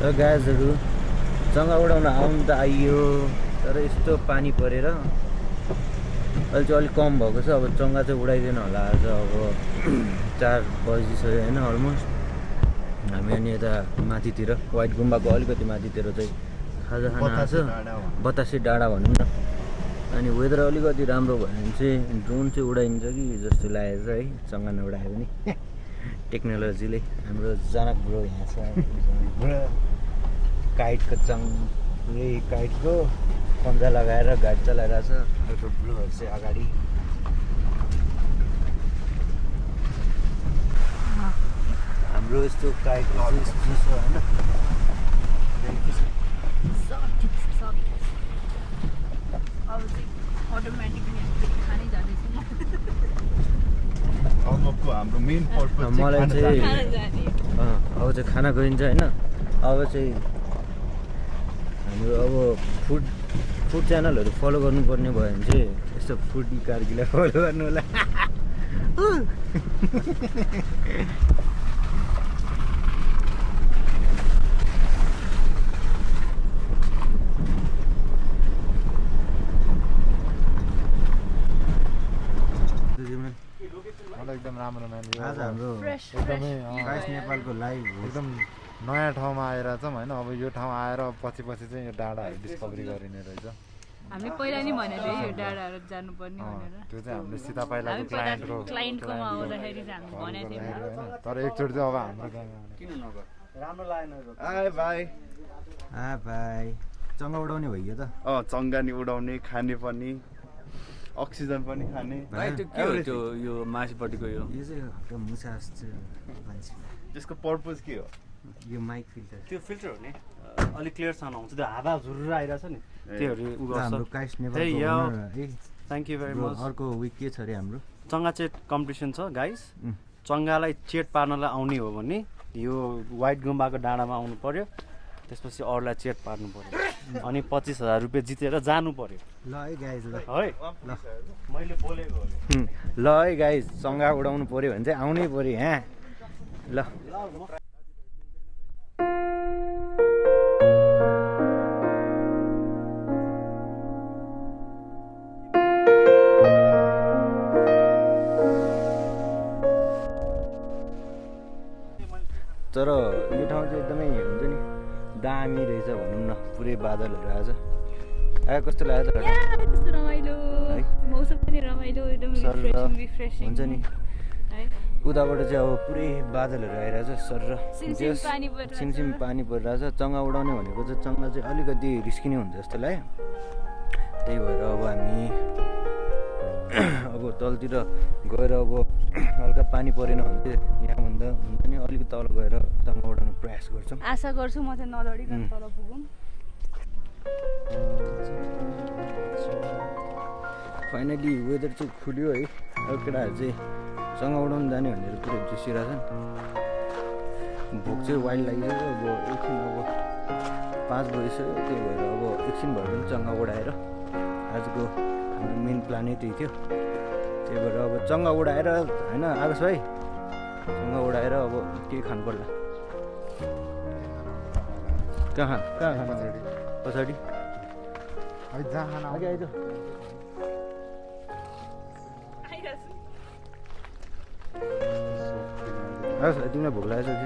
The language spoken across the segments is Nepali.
र गाजहरू चङ्गा उडाउन आउनु त आइयो तर यस्तो पानी परेर अहिले चाहिँ अलिक कम भएको छ। अब चङ्गा चाहिँ उडाइदिएन होला आज। अब 4 बजिसक्यो होइन अलमोस्ट। हामी अनि यता माथितिर वाइट गुम्बाको अलिकति माथितिर चाहिँ खाजा खान आएको छ। बतासे डाँडा भनौँ न। अनि वेदर अलिकति राम्रो भयो भने चाहिँ ड्रोन चाहिँ उडाइन्छ कि जस्तो लागेको छ है, चङ्गा नउडायो भने। टेक्नोलोजीले हाम्रो जनक ब्रो यहाँ छ। काइटको पुरै काइटको पन्जा लगाएर गाडी चलाइरहेछ। अर्को ब्रोहरू चाहिँ अगाडि। हाम्रो यस्तो काइटको चाहिँ यस्तो छ होइन। मलाई चाहिँ अब चाहिँ खाना गइन्छ होइन। अब चाहिँ हाम्रो अब फुड च्यानलहरू फलो गर्नुपर्ने भयो भने चाहिँ यस्तो फुडी कार्कीलाई फलो गर्नु होला। एकदम राम्रो म्यान। आज हाम्रो एकदमै गाइस नेपालको लाइभ एकदम नयाँ ठाउँमा आएर छौँ होइन। अब यो ठाउँ आएर पछि चाहिँ यो डाँडाहरू डिस्कभरी गरिने रहेछ। हामी पहिला नि भनेको थियो यो डाँडाहरू जानुपर्ने भनेर। त्यो चाहिँ हामीले सिधा पहिलाको क्लाइन्टकोमा आउँदाखेरि चाहिँ हामी भनेको थियौँ होइन। तर एकचोटि चाहिँ अब हाम्रो राम्रो लागेन। हाई भाइ। हाई भाइ। चङ्गा उडाउने भयो त? चङ्गा नि उडाउने, खाने पनि, अक्सिजन पनि खाने। भाइ त्यो के हो त्यो यो माथिपट्टिको यो चाहिँ हल्का मुसा जस्तो मान्छे। त्यसको पर्पज के हो? यो माइक फिल्टर। त्यो फिल्टर हो नि अलिक क्लियर साउन्ड आउँछ। त्यो हावा झुरुर आइरहेछ नि त्योहरू उ गर्छ। हाम्रो काइस नेपालको थ्याङ्क यू भेरी मच। अर्को विक के छ अरे हाम्रो चङ्गा चेट कम्पिटिसन छ गाइस। चङ्गालाई चेट पार्नलाई आउने हो भने यो वाइट गुम्बाको डाँडामा आउनु पर्यो। त्यसपछि अरूलाई चेट पार्नु पर्यो अनि 25,000 रुपियाँ जितेर जानु पर्यो। ल है गाइज। ल है ल मैले बोलेको हो। ल है गाइज, चङ्गा उडाउनु पर्यो भने चाहिँ आउनै पर्यो यहाँ। ल तर यो ठाउँ चाहिँ एकदमै हुन्छ नि दामी रहेछ भनौँ न। पुरै बादलहरू आज आयो। कस्तो लाग्यो त? कस्तो रमाइलो, मौसम पनि रमाइलो, एकदम रिफ्रेसिङ हुन्छ नि। उताबाट चाहिँ अब पुरै बादलहरू आइरहेछ सर र सिमसिम पानी परिरहेछ। चङ्गा उडाउने भनेको चाहिँ चङ्गा चाहिँ अलिकति रिस्की नै हुन्छ जस्तो लाग्यो। त्यही भएर अब हामी अब तलतिर गएर अब हल्का पानी परेन भने चाहिँ यहाँभन्दा हुन्छ नि अलिक तल गएर चङ्गा उडाउन प्रयास गर्छौँ। आशा गर्छु म चाहिँ नलडिकन तल पुगौँ। फाइनली वेदर चाहिँ खुल्यो है। अब केटाहरू चाहिँ चङ्गा उडाउनु जाने भनेर पुरै जोसिरहेछन्। भोक चाहिँ वाइल्ड लागिसक्यो। अब एकछिन अब 5 बजिसक्यो। त्यही भएर अब एकछिन भए पनि चङ्गा उडाएर आजको हाम्रो मेन प्लानै त्यही थियो। त्यही भएर अब चङ्गा उडाएर होइन आकाश भाइ, चङ्गा उडाएर अब केही खानु पर्ला। कहाँ खानु? पछाडि अघि आइज। तिमीलाई भोक लागेको छ कि?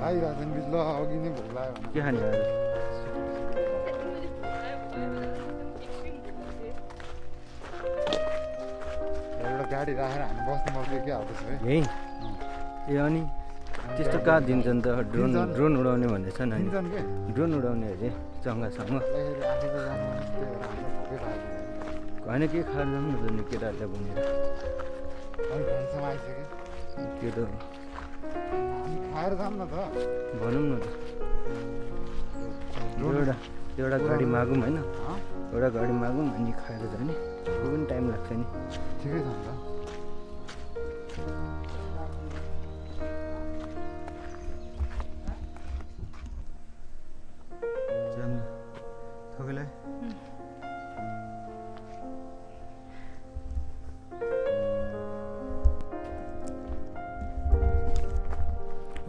आइरहेको छ नि ल अघि नै भोक लाग्यो। के खाने आज? एउटा गाडी राखेर हामी बस्नु पर्छ क्या हो त्यसो है। यही ए अनि त्यस्तो कहाँ दिन्छन् त? ड्रोन उडाउने भन्ने छ नि। ड्रोन उडाउने अरे चङ्गासँग होइन के खाएर जाउँ न त नि केटाहरूलाई भनेर। त्यो त खाएर जाऊँ न त भनौँ न त। एउटा गाडी मागौँ होइन, एउटा गाडी मागौँ अनि खाएर जाने। त्यो पनि टाइम लाग्छ नि। ठिकै छ नि त। तपाईँलाई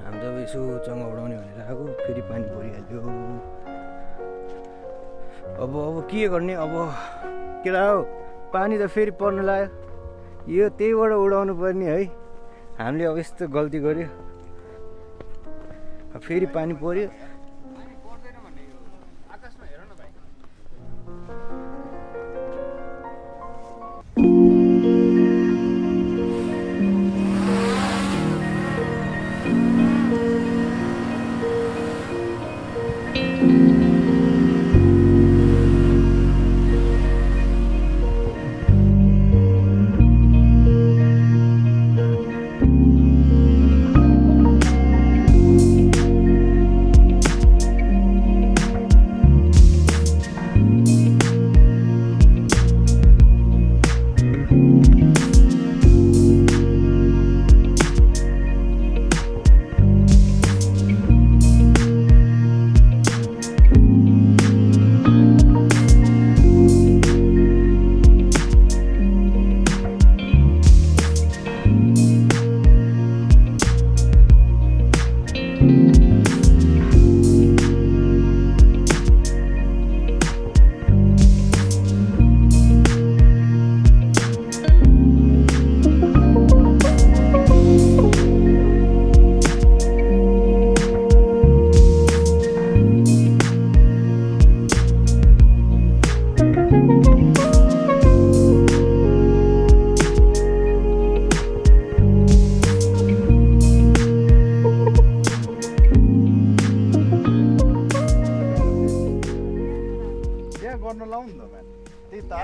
हामी त यसो चङ्गा उडाउने भनेर आएको फेरि पानी परिहाल्यो अब के गर्ने अब केटा हो पानी त फेरि पर्न लाग्यो यो त्यहीबाट उडाउनु पर्ने है हामीले अब यस्तो गल्ती गर्यो फेरि पानी पर्यो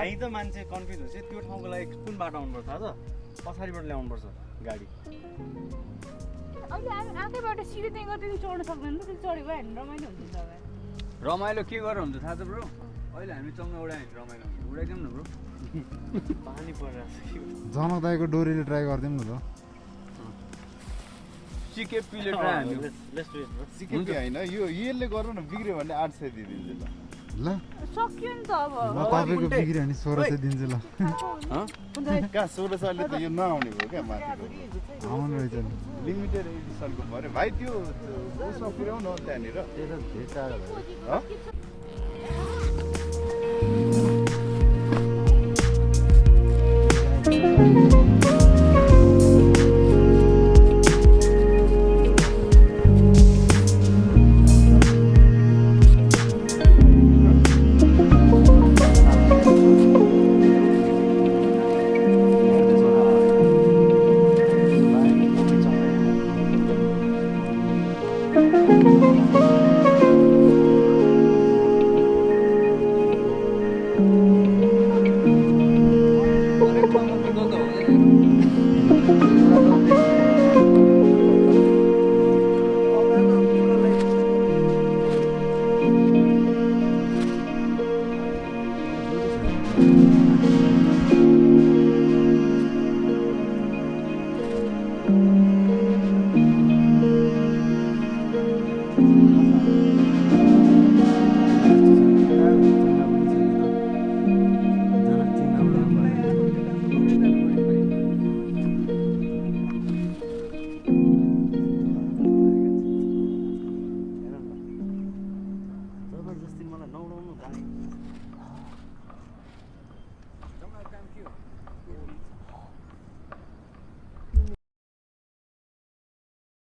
यहीँ त मान्छे कन्फ्युज हुन्छ त्यो ठाउँको लागि कुन बाटो आउनुपर्छ थाहा छ पछाडिबाट ल्याउनुपर्छ गाडी अहिले हामी आफैबाट सिधै त्यहीँ गर्दै चढ्न सक्दैन नि चढेको हामी रमाइलो हुन्छ जग्गा रमाइलो के गरेर हुन्छ थाहा छ ब्रो अहिले हामी चङ्गा उडायो भने रमाइलो हुन्छ उडाइदिउँ न ब्रो पानी परिरहेको छ जनक दाइको डोरीले ट्राई गरिदिउँ न त सिकेपीले ट्राई हामी सिकेपी होइन यो यसले गर्नु न बिग्रियो भने 800 दिइदिन्छु ल सक्यो नि त अब म तपाईँको बिग्रियो भने 1600 दिन्छु ल कहाँ 1600ले त यो नआउने भयो क्या माथिको आउनु रहेछ नि लिमिटेड एडिसनको पऱ्यो भाइ त्यो उसमा पुर्याउ न त्यहाँनिर त्यो त धेरै टाढो भयो हँ Thank you.